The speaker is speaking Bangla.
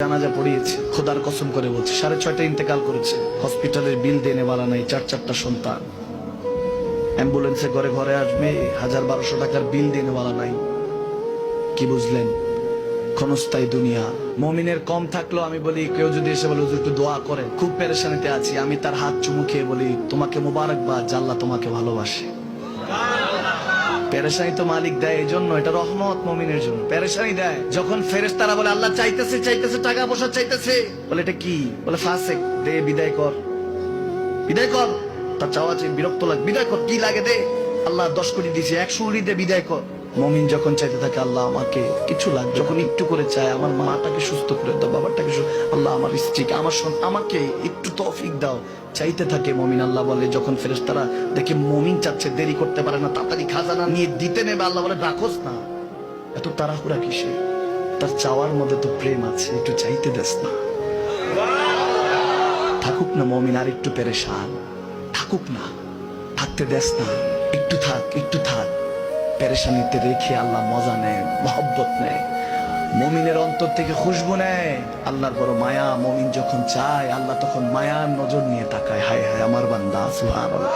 জানাজা পড়িয়েছে, খোদার কসম করে বলছে 6:30 ইন্তেকাল করেছে। হসপিটালের বিল দেনে वाला নাই, 4-4টা সন্তান। অ্যাম্বুলেন্সে ঘরে ঘরে আসবে, 1000-1200 টাকার বিল দেনে वाला নাই। কি বুঝলেন? ক্ষণস্থায়ী দুনিয়া। মুমিনের কম থাকলেও আমি বলি, কেউ যদি এসে বলে হুজুর একটু দোয়া করেন, খুব পেরেশানিতে আছি, আমি তার হাত চুমু খেয়ে বলি তোমাকে মোবারকবাদ, আল্লাহ তোমাকে ভালোবাসে। পেরেশানি তো মালিক দেয়, এই জন্য এটা রহমত মুমিনের জন্য। পেরেশানি দেয় যখন ফেরেশতারা বলে আল্লাহ চাইতেছে চাইতেছে, টাকা পয়সা চাইতেছে, বলে এটা কি? বলে ফাসিক, দে বিদায় কর, বিদায় কর। তার চাওয়া চেয়ে বিরক্ত লাগে, বিদায় কর, কি লাগে দে। আল্লাহ 10 কোটি দিয়েছে, 100 কোটি দে, বিদায় কর। মুমিন যখন চাইতে থাকে আল্লাহ আমাকে কিছু লাগবে, যখন একটু করে চায় আমার মাটাকে সুস্থ করে দাও, বাবাটাকে আল্লাহ আমার স্ত্রীকে, আমার আমাকে একটু তৌফিক দাও, চাইতে থাকে মুমিন। আল্লাহ বলে যখন ফেরেশতারা দেখে মুমিন চাচ্ছে, দেরি করতে পারে না, তাড়াতাড়ি খাজানা নিয়ে দিতে নেবে, আল্লাহ বলে রাখোস না, এত তাড়াহুড়া কিসে? তার চাওয়ার মধ্যে তো প্রেম আছে, একটু চাইতে দেস না। থাকুক না মুমিন আর একটু পেরেশান, থাকুক না, থাকতে দেস না, একটু থাক, একটু থাক। পেরেশানিতে রেখে আল্লাহ মজা নেয়, মহব্বত নেয়, মুমিনের অন্তর থেকে খুশবু নেয়। আল্লাহর বড় মায়া, মুমিন যখন চায় আল্লাহ তখন মায়ার নজর নিয়ে তাকায়, হায় হায় আমার বান্দা, সুবহানাল্লাহ।